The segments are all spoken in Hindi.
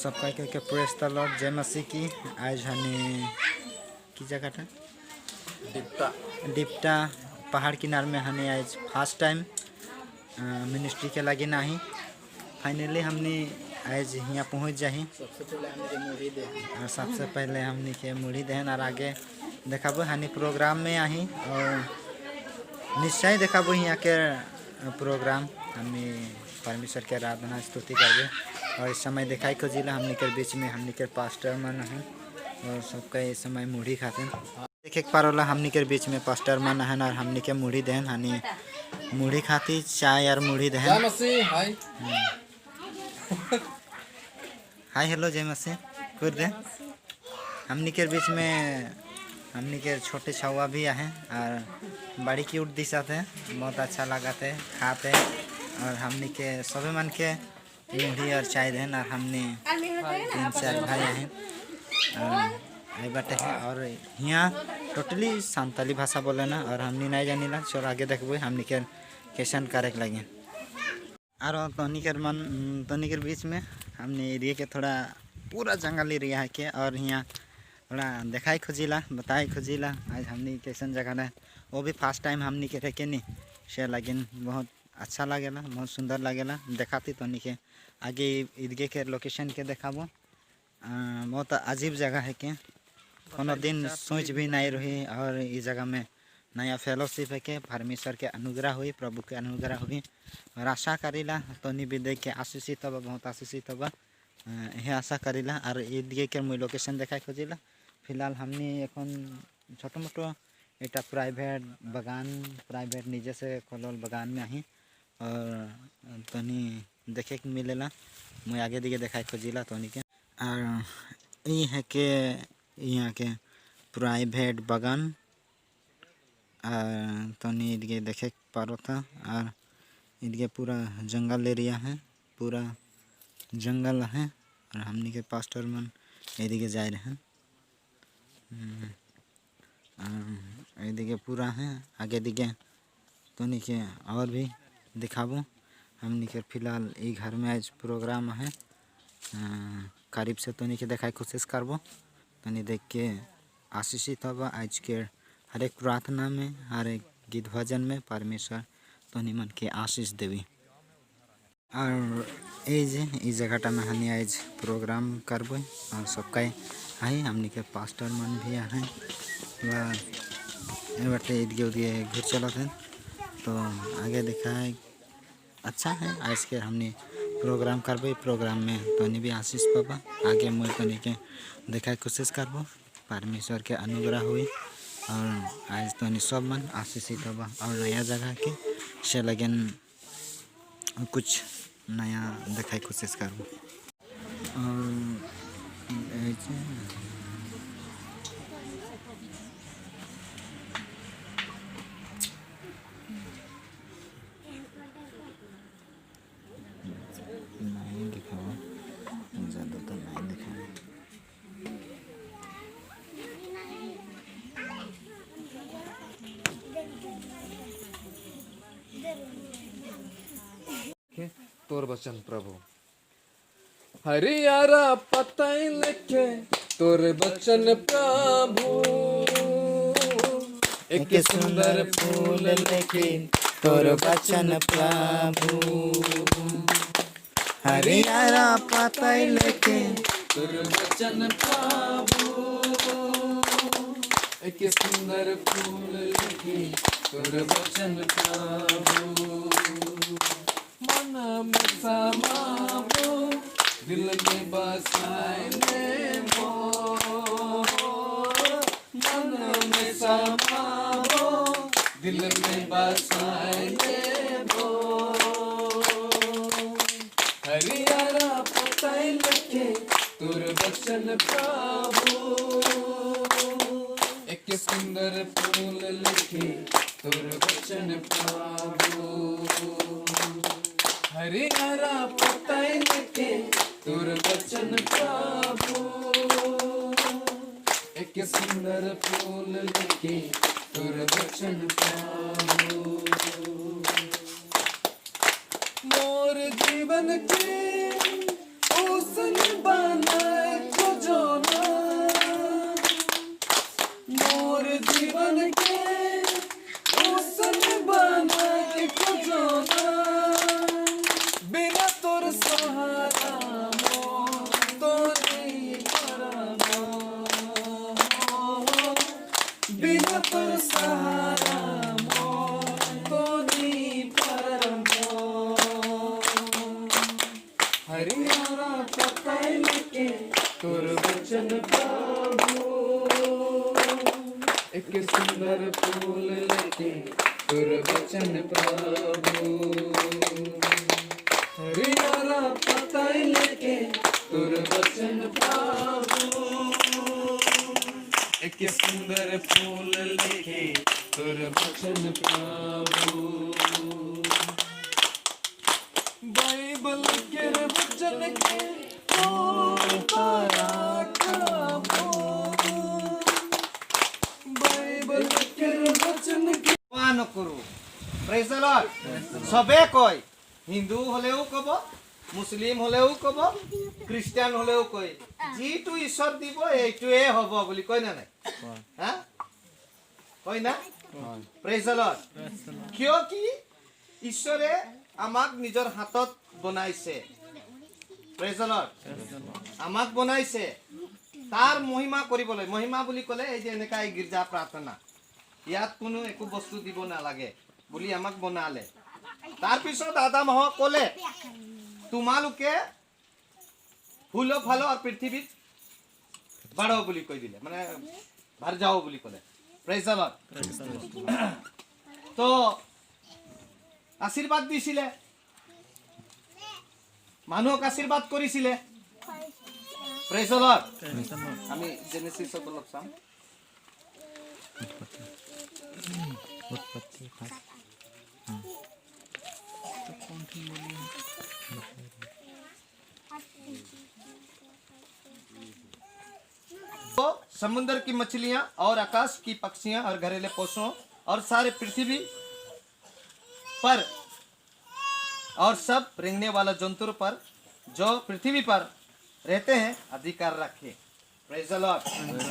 सबका के प्रेस द लॉर्ड जय मसीह की। आज हने की जगह था डिप्टा पहाड़ किनार में हने आज फर्स्ट टाइम मिनिस्ट्री के लगे नहीं। फाइनली हमने आज यहाँ पहुँच जाही। और सबसे पहले हमने के मुड़ी दहन और आगे देखाबो हनी प्रोग्राम में आही और निश्चय देखाबो यहाँ के प्रोग्राम। हमने परमेश्वर के आराधना स्तुति करबे और इस समय दिखाई खोजिला हमने के बीच में हमने के पास्टर मन है और सबका इस समय मुड़ी खाते देखे पारोला। हमने के बीच में पास्टर मन है और हमने के मुड़ी दहन हनी मुड़ी खाती चाय और मुड़ी दहन। हाय हेलो जय मसीह कर दे। हमने के बीच में हमने के छोटे छुआ भी हैं और बड़ी क्यूट दिशत है, बहुत अच्छा लगाते खाते और हमने के सभी मन के मुढ़ी और चाय देन और हमने 3-4 भाई हैं आई बाटे है और यहाँ टोटली संताली भाषा बोले ना और हमने नहीं जानी ला। चलो आगे देखबे हमने के कैसन करे लगे और तोनी के बीच में हमने एरिया के थोड़ा पूरा जंगल एरिया है के और यहाँ थोड़ा दिखाई खोजिला बताई खोजिला आज हमने कैसन जगह है वो भी फर्स्ट टाइम हमने के रखे नहीं से लेकिन बहुत अच्छा लगेला बहुत सुंदर लगेला देखाती तोनी के आगे ईदगे के लोकेशन के देखाबो। बहुत अजीब जगह है के कोनो दिन सोच भी नहीं रही और इस जगह में नया फेलोशिप है के परमेश्वर के अनुग्रह हुई प्रभु के अनुग्रह हुई और आशा करीला तोनी भी देख के आशीषित होगा बहुत आशीषित होगा यह आशा करीला। और ईदगे के मुई लोकेशन देखा खोजिला फिलहाल हमने एखन छोटो मोटो एटा प्राइवेट बगान प्राइवेट निजे से खोलल बगान में आही और तोनी देखे के मिलेला मैं आगे दिखे देखा खोजिला तोनी के। और ये है के यहाँ के प्राइवेट बगान तोनी इधगे देखे पारो था और इधगे पूरा जंगल एरिया है पूरा जंगल है और हमने के पास्टर मन इधगे जा रहे हैं इधगे पूरा है आगे दिखे तोनी के और भी दिखाबो। हमने के फिलहाल ये घर में आज प्रोग्राम है करीब से तोनी के देखा कोशिश करबो तोनी देख के आशीषित होगा। आज के हर एक प्रार्थना में हर एक गीत भजन में परमेश्वर तोनी मन के आशीष देवी। और इस जगह में हमने आज प्रोग्राम करबो और सबका है हमने के पास्टर मन भी हैं बटे इधगे उधगे घूर चला थे तो आगे देखा है अच्छा है। आज के हमने प्रोग्राम करबो प्रोग्राम में तोनी भी आशीष पाबा आगे मैं तोनी के देखा कोशिश करबो परमेश्वर के अनुग्रह हुई और आज तोनी सब मन आशीषित होगा और नया जगह के से लगन कुछ नया देखा कोशिश करबो। और नहीं दिखाओ ज़्यादा तो नहीं दिखाओ तोर वचन प्रभु हरियारा पताई लिखे तोर वचन प्रभु एक सुंदर फूल लेके तोर वचन प्रभु हरियारा पताई लेके तोर वचन प्रभु एक सुंदर फूल लिखे तोर वचन प्रभु मन में समावो दिल में बसाए लेबो मन में समावो दिल में बसाए लेबो हरियारा पताई लिखे तोर वचन प्रभु एक सुंदर फूल लिखे तोर वचन प्रभु हरियारा पताई लिखे तोर वचन प्रभु एक सुंदर फूल लिखे तोर वचन प्रभु मोर जीवन के उस ओसन बनाए खोजो ना मोर जीवन के ओसन बनाए खोजो ना बिना तोर सहारा मोर तो नहीं परना बिना तोर सहारा मोर तो नहीं परना हरियाणा पताई लेके तोर वचन प्रभु एक सुंदर फूल लेके तोर वचन प्रभु हरियाणा पताई लेके तोर वचन प्रभु एक सुंदर फूल लेके तोर वचन प्रभु बाइबल के वचन के ओ तारा कबो बाइबल के वचन के নকৰো প্ৰেজ দ্য লৰ্ড সবে কয় হিন্দু হলেও কব মুছলিম হলেও কব খ্ৰীষ্টিয়ান হলেও কয় যিটো ঈশ্বৰ দিব এইটোৱে হ'ব বুলি কয় না নাই হা কয় না প্ৰেজ দ্য লৰ্ড কিয় কি ঈশ্বৰে আমাক নিজৰ হাতত বনাইছে প্ৰেজ দ্য লৰ্ড আমাক বনাইছে তাৰ মহিমা কৰিবলৈ মহিমা বুলি ক'লে এই যে এনেকা এই গীৰ্জা প্ৰাৰ্থনা ইয়াত কোনো একো বস্তু দিব নালাগে বুলি আমাক বনালে তাৰপিছত আদামহক ক'লে তোমালোকে ফুল ফল আৰু পৃথিৱীত বাঢ়ো বুলি কৈ দিলে মানে ভাৰ যাও বুলি ক'লে প্ৰেজ দ্য লৰ্ড তো আশীৰ্বাদ দিছিলে মানুহক আশীৰ্বাদ কৰিছিলে প্ৰেজ দ্য লৰ্ড আমি জেনেছিছত অলপ চাম उत्पत्ति तो समुद्र की मछलियां और आकाश की पक्षियां और घरेलू पशुओं और सारे पृथ्वी पर और सब रेंगने वाला जंतुओं पर जो पृथ्वी पर रहते हैं अधिकार रखे प्रेज द लॉर्ड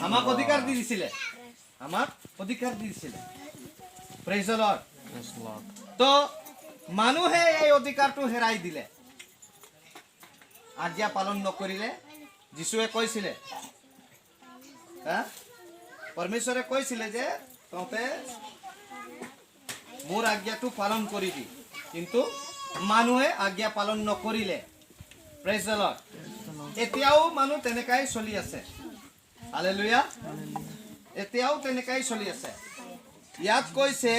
আমাক অধিকাৰ দি দিছিলে আমাক অধিকাৰ দি দিছিলে প্ৰেজ দ লৰ্ড তো মানুহে এই অধিকাৰটো হেৰাই দিলে আজ্ঞা পালন নকৰিলে যীশুৱে কৈছিলে পৰমেশ্বৰে কৈছিলে যে তহঁতে মোৰ আজ্ঞাটো পালন কৰিবি কিন্তু মানুহে আজ্ঞা পালন নকৰিলে প্ৰেজ দ লৰ্ড এতিয়াও মানুহ তেনেকাই চলি আছে হালেলুয়া এতিয়াও তেনেকাই চলি আছে ইয়াত কৈছে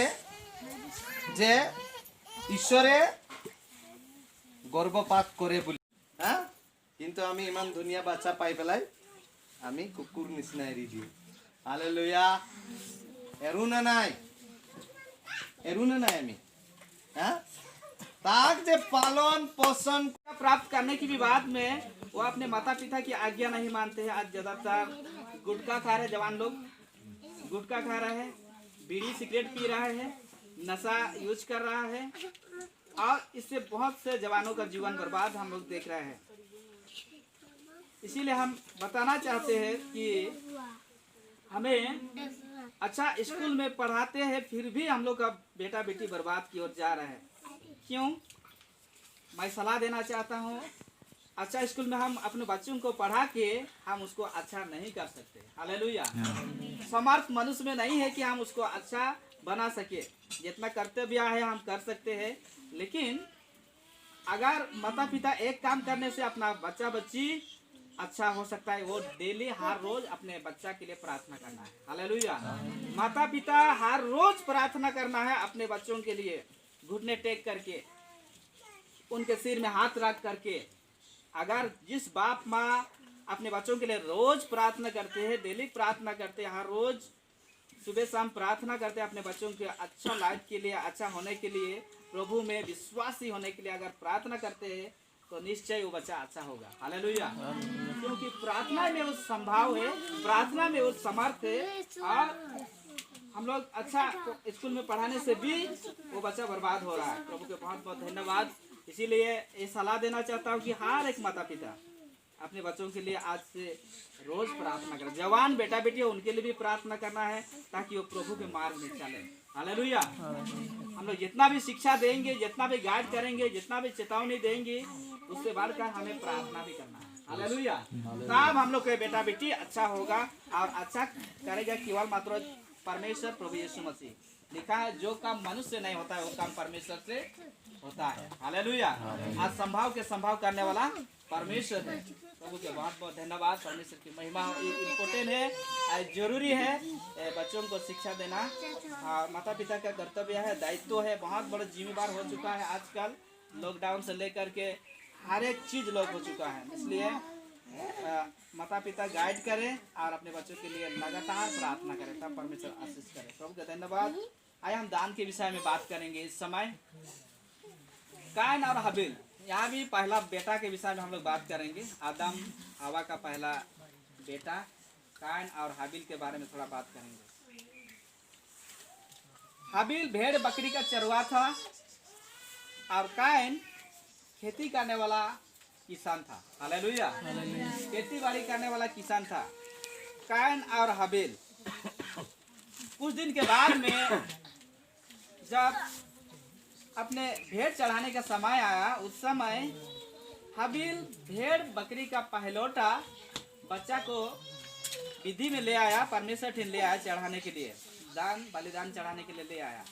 যে ঈশ্বৰে গৰ্ভপাত কৰে বুলি হা কিন্তু আমি ইমান ধুনীয়া বাচ্চা পাই পেলাই আমি কুকুৰ নিচিনা এৰি দিওঁ হালেলুয়া এৰো না নাই আমি হা ताक जे पालन पोषण प्राप्त करने की भी बात में वो अपने माता पिता की आज्ञा नहीं मानते हैं। आज ज्यादातर गुटखा खा रहे जवान लोग गुटखा खा रहे हैं, बीड़ी सिगरेट पी रहे हैं, नशा यूज कर रहा है और इससे बहुत से जवानों का जीवन बर्बाद हम लोग देख रहे हैं। इसीलिए हम बताना चाहते हैं कि हमें अच्छा स्कूल में पढ़ाते हैं फिर भी हम लोग का बेटा बेटी बर्बाद की ओर जा रहे हैं। क्यों? मैं सलाह देना चाहता हूँ अच्छा स्कूल में हम अपने बच्चों को पढ़ा के हम उसको अच्छा नहीं कर सकते। हालेलुया। समर्थ मनुष्य में नहीं है कि हम उसको अच्छा बना सके। जितना कर्तव्य है हम कर सकते हैं, लेकिन अगर माता पिता एक काम करने से अपना बच्चा बच्ची अच्छा हो सकता है, वो डेली हर रोज अपने बच्चा के लिए प्रार्थना करना है। हालेलुया। माता पिता हर रोज प्रार्थना करना है अपने बच्चों के लिए, घुटने टेक करके, उनके सिर में हाथ रख करके। अगर जिस बाप माँ अपने बच्चों के लिए रोज प्रार्थना करते हैं, डेली प्रार्थना करते हैं, हर रोज सुबह शाम प्रार्थना करते हैं अपने बच्चों के अच्छा लाइफ के लिए, अच्छा होने के लिए, प्रभु में विश्वासी होने के लिए अगर प्रार्थना करते हैं तो निश्चय वो बच्चा अच्छा होगा। हालेलुया। क्योंकि प्रार्थना में वो संभाव है, प्रार्थना में वो समर्थ है, और हम लोग अच्छा स्कूल में पढ़ाने से भी वो बच्चा बर्बाद हो रहा है। प्रभु के बहुत बहुत धन्यवाद। इसीलिए ये सलाह देना चाहता हूँ कि हर एक माता पिता अपने बच्चों के लिए आज से रोज प्रार्थना करें। जवान बेटा बेटी है उनके लिए भी प्रार्थना करना है ताकि वो प्रभु के मार्ग में चले। हालेलुया। हम लोग जितना भी शिक्षा देंगे, जितना भी गाइड करेंगे, जितना भी चेतावनी देंगे, उससे बढ़कर हमें प्रार्थना भी करना है। हालेलुया। तब हम लोग के बेटा बेटी अच्छा होगा और अच्छा करेगा केवल मात्र परमेश्वर प्रभु यीशु मसीह। लिखा है जो काम मनुष्य से नहीं होता है वो काम परमेश्वर से होता है। हालेलुया। आज संभाव के संभाव करने वाला परमेश्वर है। प्रभु के बहुत बहुत धन्यवाद। परमेश्वर की महिमा इम्पोर्टेंट है, जरूरी है बच्चों को शिक्षा देना। माता पिता का कर्तव्य है, दायित्व है, बहुत बड़ा जिम्मेदार हो चुका है। आजकल लॉकडाउन से लेकर के हर एक चीज लोग हो चुका है, इसलिए माता पिता गाइड करें और अपने बच्चों के लिए लगातार प्रार्थना करें, तब परमेश्वर आशीष करे। प्रभु का धन्यवाद। आइए हम दान के विषय में बात करेंगे इस समय। कायन और हाबिल, यहाँ भी पहला बेटा के विषय में हम लोग बात करेंगे। आदम हवा का पहला बेटा कायन और हाबिल के बारे में थोड़ा बात करेंगे। हाबिल भेड़ बकरी का चरवा था और कायन खेती करने वाला किसान था। हालेलुया। खेती बाड़ी करने वाला किसान था। कायन और हाबिल, कुछ दिन के बाद में जब अपने भेड़ चढ़ाने का समय आया, उस समय हाबिल भेड़ बकरी का पहलौटा बच्चा को विधि में ले आया, परमेश्वर ठिन ले आया चढ़ाने के लिए, दान बलिदान चढ़ाने के लिए ले आया।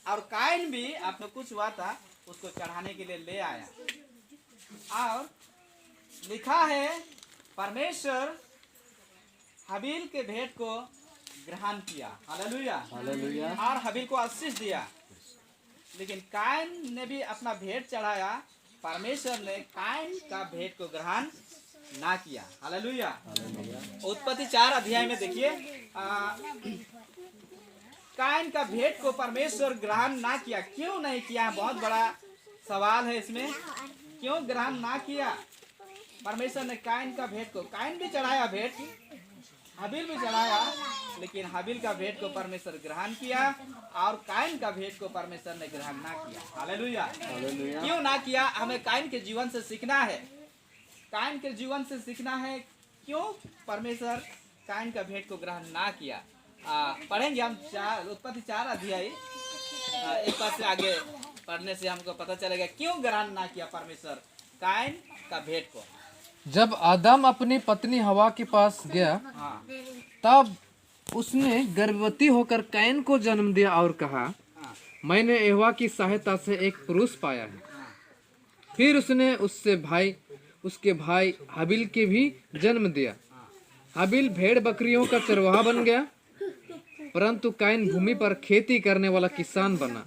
और कायन भी अपने कुछ हुआ था उसको चढ़ाने के लिए ले आया। और लिखा है परमेश्वर हाबिल के भेंट को ग्रहण किया। हालेलुया। हालेलुया। और हाबिल को आशीष दिया। लेकिन कायन ने भी अपना भेंट चढ़ाया, परमेश्वर ने कायन का भेंट को ग्रहण ना किया। हालेलुया। उत्पत्ति 4 अध्याय में देखिए, कायन का भेंट को परमेश्वर ग्रहण ना किया। क्यों नहीं किया? बहुत बड़ा सवाल है इसमें। क्यों ग्रहण ना किया? परमेश्वर ने कायन का भेंट को, कायन भी चढ़ाया भेंट, हाबिल भी चढ़ाया, लेकिन हाबिल का भेंट को परमेश्वर ग्रहण किया और कायन का भेंट को परमेश्वर ने ग्रहण ना किया। हालेलुया। क्यों ना किया? हमें कायन के जीवन से सीखना है। कायन के जीवन से सीखना है क्यों परमेश्वर कायन का भेंट को ग्रहण ना किया। पढ़ेंगे हम उत्पत्ति 4 अध्याय, एक बार से आगे पढ़ने से हमको पता चलेगा क्यों ग्रहण ना किया परमेश्वर कायन का भेंट को। जब आदम अपनी पत्नी हवा के पास गया, हाँ तब उसने गर्भवती होकर कैन को जन्म दिया और कहा, हाँ मैंने यहोवा की सहायता से एक पुरुष पाया है। फिर उसने उसके भाई हाबिल के भी जन्म दिया। हाबिल भेड़ बकरियों का चरवाहा बन गया, परंतु कैन भूमि पर खेती करने वाला किसान बना।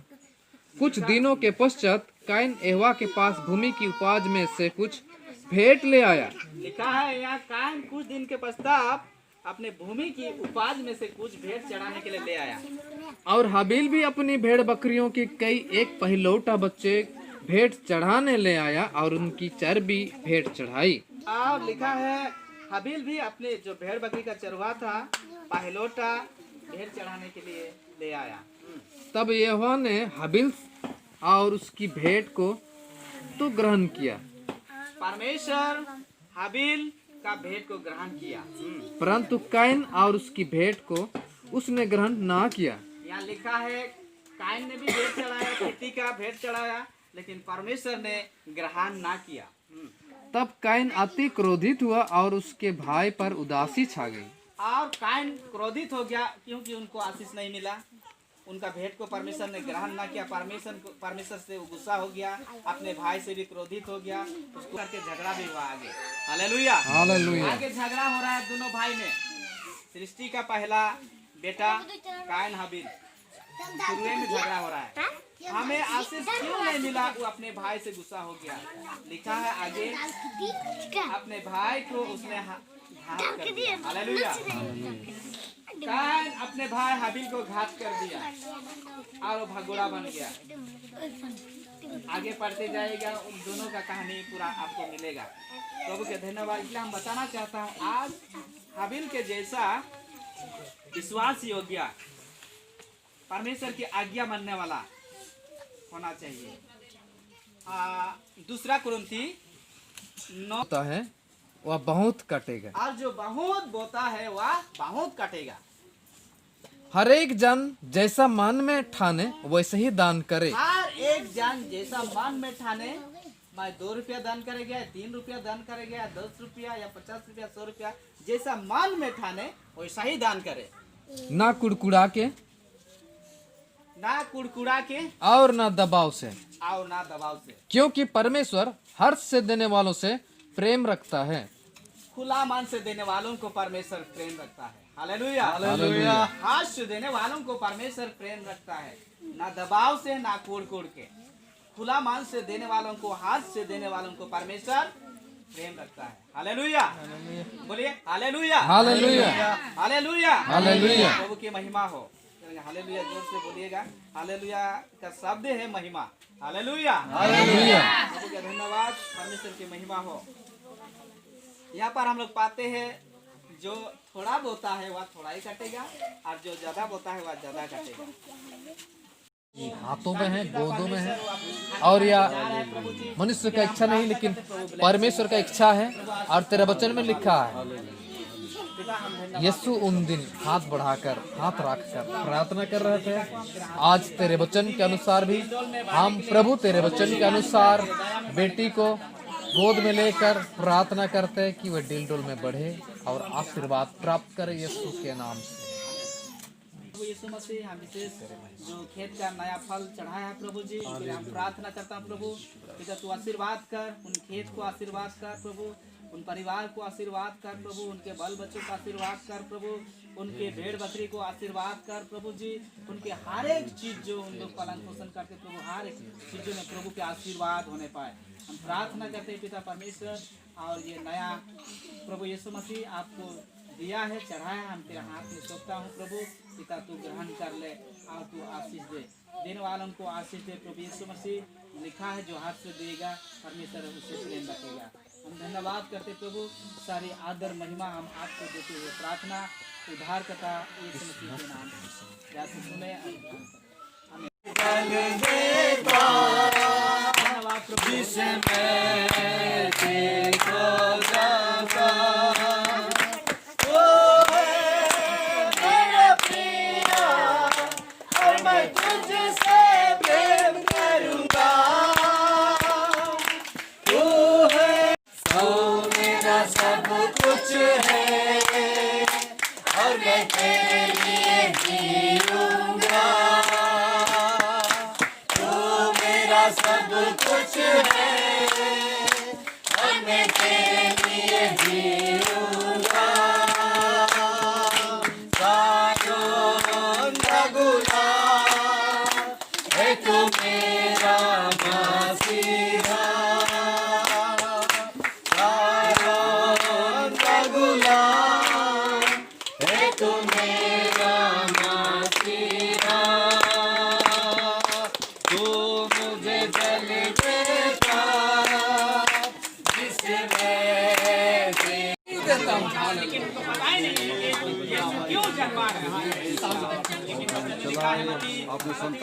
कुछ दिनों के पश्चात कैन यहोवा के पास भूमि की उपज में से कुछ भेंट ले आया। लिखा है यहाँ, कायन कुछ दिन के पश्चात अपने भूमि की उपज में से कुछ भेंट चढ़ाने के लिए ले आया। और हाबिल भी अपनी भेड़ बकरियों के एक पहिलौठा बच्चे भेंट चढ़ाने ले आया और उनकी चर्बी भेंट चढ़ाई। और लिखा है हाबिल भी अपने जो भेड़ बकरी का चरवा था पहिलौठा भेंट चढ़ाने के लिए ले आया। तब यहोवा ने हाबिल और उसकी भेंट को तो ग्रहण किया, परमेश्वर हाबिल का भेंट को ग्रहण किया, परंतु कैन और उसकी भेंट को उसने ग्रहण ना किया। यहाँ लिखा है कायन ने भी भेंट चढ़ाया, खेती का भेंट चढ़ाया, लेकिन परमेश्वर ने ग्रहण ना किया। तब कैन अति क्रोधित हुआ और उसके भाई पर उदासी छा गई। और कायन क्रोधित हो गया क्योंकि उनको आशीष नहीं मिला, उनका भेंट को परमेश्वर ने ग्रहण ना किया। परमेश्वर से वो गुस्सा हो गया, अपने भाई से भी क्रोधित हो गया, उसको करके झगड़ा भी हुआ आगे। हालेलुया। हालेलुया। आगे झगड़ा हो रहा है दोनों भाई में। सृष्टि का पहला बेटा कायन हाबिल, शुरू में झगड़ा हो रहा है। हमें आशीष क्यों नहीं मिला? वो अपने भाई से गुस्सा हो गया। लिखा है आगे, अपने भाई को उसने घात कर दिया। हालेलुया। कायन अपने भाई हाबिल को घात कर दिया और वो भगोड़ा बन गया। आगे पढ़ते जाएगा, उन दोनों का कहानी पूरा आपको मिलेगा। प्रभु के धन्यवाद। इसलिए हम बताना चाहता हूँ, आज हाबिल के जैसा विश्वास योग्य परमेश्वर की आज्ञा मानने वाला होना चाहिए। दूसरा कुरिन्थी 9 होता है वह बहुत कटेगा। और जो बहुत बोता है वह बहुत काटेगा। हर एक जन जैसा मन में ठाने वैसे ही दान करे। हर एक जन जैसा मन में ठाने, मैं 2 रुपया दान करेगा, 3 रुपया दान करेगा, 10 रुपया या 50 रुपया, 100 रुपया, जैसा मन में ठाने वैसा ही दान करे। ना कुड़कुड़ा के ना कुड़कुड़ा के और ना दबाव से, और ना दबाव से, क्योंकि परमेश्वर हर्ष से देने वालों से प्रेम रखता है। खुला मन से देने वालों को परमेश्वर प्रेम रखता है। हालेलुया। हालेलुया। हाथ से देने वालों को परमेश्वर प्रेम रखता है, ना दबाव से ना कोड़ के। खुला मन से देने वालों को, हाथ से देने वालों को परमेश्वर प्रेम रखता है। हालेलुया। बोलिए हालेलुया। हालेलुया। हालेलुया। हालेलुया। प्रभु की महिमा हो। हालेलुया जोर से बोलिएगा। हालेलुया का शब्द है महिमा। हालेलुया। हालेलुया। प्रभु का धन्यवाद, परमेश्वर की महिमा हो। यहाँ पर हम लोग पाते हैं जो थोड़ा बोता है वह थोड़ा ही काटेगा, और जो ज्यादा बोता है वह ज्यादा काटेगा। हाथों में है, गोदों में है, और या मनुष्य का इच्छा नहीं लेकिन परमेश्वर का इच्छा है। और तेरे वचन में लिखा है यीशु उन दिन हाथ बढ़ाकर, हाथ रखकर प्रार्थना कर रहे थे। आज तेरे वचन के अनुसार भी हम प्रभु तेरे वचन के अनुसार बेटी को गोद में लेकर प्रार्थना करते हैं कि वह डिलडोल में बढ़े और आशीर्वाद प्राप्त करे यीशु के नाम से। प्रभु यीशु मसीह, हम विशेष जो खेत का नया फल चढ़ाया है प्रभु जी, उसके लिए हम प्रार्थना करता हूँ प्रभु, पिता तू आशीर्वाद कर, उन खेत को आशीर्वाद कर प्रभु, उन परिवार को आशीर्वाद कर प्रभु, उनके बाल बच्चों को आशीर्वाद कर प्रभु, उनके भेड़ बकरी को आशीर्वाद कर प्रभु जी, उनके हर एक चीज जो उन लोग पालन पोषण करते प्रभु, हर एक चीजों में प्रभु के आशीर्वाद होने पाए। हम प्रार्थना करते हैं पिता परमेश्वर, और ये नया प्रभु यीशु मसीह आपको दिया है, चढ़ाया है, हम तेरे हाथ में सौंपता हूँ प्रभु। पिता तू ग्रहण कर ले और तू आशीष दे, देने वालों को आशीष दे प्रभु यीशु मसीह। लिखा है जो हाथ से देगा परमेश्वर उसे प्रेम रखेगा। हम धन्यवाद करते प्रभु, सारी आदर महिमा हम आपको देते हुए प्रार्थना उद्धारकर्ता यीशु मसीह के नाम से जैसे सुने। हमें धन्यवाद प्रभु।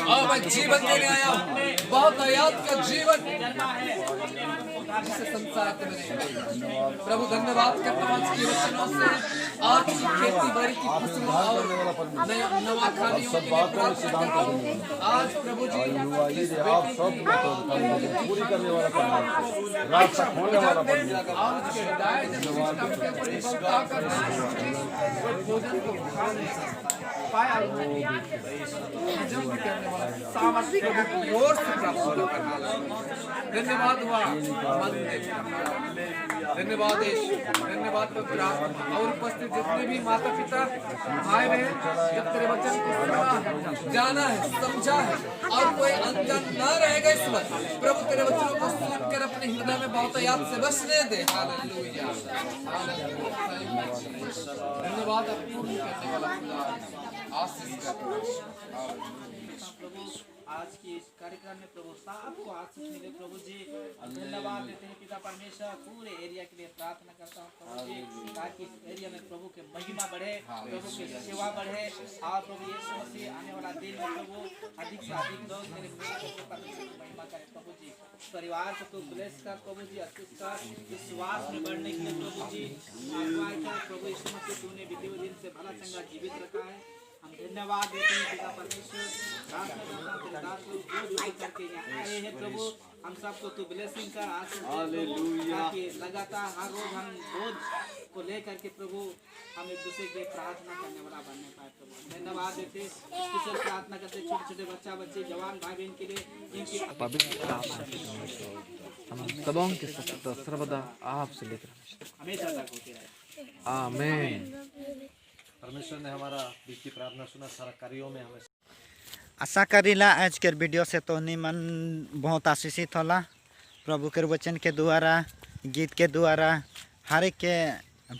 और मैं जीवन देने आया हूँ, बहुत हयात का जीवन जिसे संसार के मैंने। प्रभु धन्यवाद करता हूँ आज के वचनों से, आज की खेती बाड़ी की फसलों और नवा खानियों के लिए प्रार्थना करता हूँ। आज प्रभु जी आप सब पूरी करने वाला परमेश्वर, रात तक होने वाला परमेश्वर, आज के दाएं भोजन को पाया हजम भी करने वाला सामर्थ्य प्रभु की ओर से प्राप्त होना करना। धन्यवाद हुआ मंदिर, धन्यवाद यीशु, धन्यवाद पवित्र आत्मा और उपस्थित जितने भी माता पिता भाई बहन जब तेरे वचन को सुना, जाना है, समझा है और कोई अनजान न रहेगा इस वक्त। प्रभु तेरे वचनों को सुनकर अपने हृदय में बहुत याद से बसने दे। हालेलुया, धन्यवाद पूर्ण करने वाला खुदा, आशीष कर। आज की इस कार्यक्रम में प्रभु सबको आशीष मिले प्रभु जी। धन्यवाद देते हैं पिता परमेश्वर, पूरे एरिया के लिए प्रार्थना करता हूँ प्रभु जी, ताकि इस एरिया में प्रभु के महिमा बढ़े, प्रभु की सेवा बढ़े। और प्रभु यीशु मसीह आने वाला दिन में प्रभु अधिक से अधिक लोग मेरे महिमा करे प्रभु जी। परिवार को तू ब्लेस कर प्रभु जी, आशीष कर, विश्वास में बढ़ने के लिए प्रभु जी अगुवाई कर प्रभु यीशु मसीह। तूने बीते हुए दिन से भला चंगा जीवित रखा है, हम धन्यवाद देते हैं पिता परमेश्वर। दास लोग जो जुड़ करके यहाँ आए हैं प्रभु, हम सबको तू ब्लेसिंग कर, आशीष दे प्रभु, ताकि लगातार हर रोज हम बोझ को लेकर के प्रभु हम एक दूसरे के प्रार्थना करने वाला बनने पाए प्रभु। धन्यवाद देते, स्पेशल प्रार्थना करते छोटे छोटे बच्चे जवान भाई बहन के लिए, जिनकी हम सबों के साथ सर्वदा आपसे लेकर हमेशा तक होती रहे। आमीन। परमेश्वर ने हमारा बीच की प्रार्थना सुना, सारा कार्यों में हमें आशा करीला आज के वीडियो से तो मन बहुत आशीषित होला। प्रभु के वचन के द्वारा, गीत के द्वारा हर एक के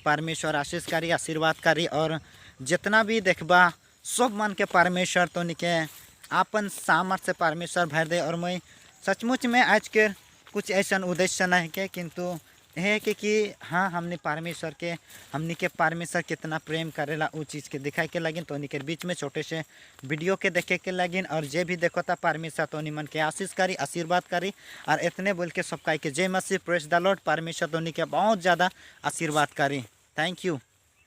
परमेश्वर आशीषकारी, आशीर्वादकारी, और जितना भी देखबा सब मन के परमेश्वर तो निके आपन सामर्थ्य से परमेश्वर भर दे। और मैं सचमुच में आज के कुछ ऐसा उद्देश्य नहीं के, किंतु है कि हाँ हमने परमेश्वर के, हमने के परमेश्वर कितना प्रेम करेला वो चीज़ के दिखाई के लगिन। तो के बीच में छोटे से वीडियो के देखे के लगिन, और जे भी देखो था परमेश्वर तो मन के आशीष करी, आशीर्वाद करी। और इतने बोल के सब कह के जय मसीह, प्रेज द लॉर्ड। परमेश्वर तो के बहुत ज़्यादा आशीर्वाद करी। Thank you.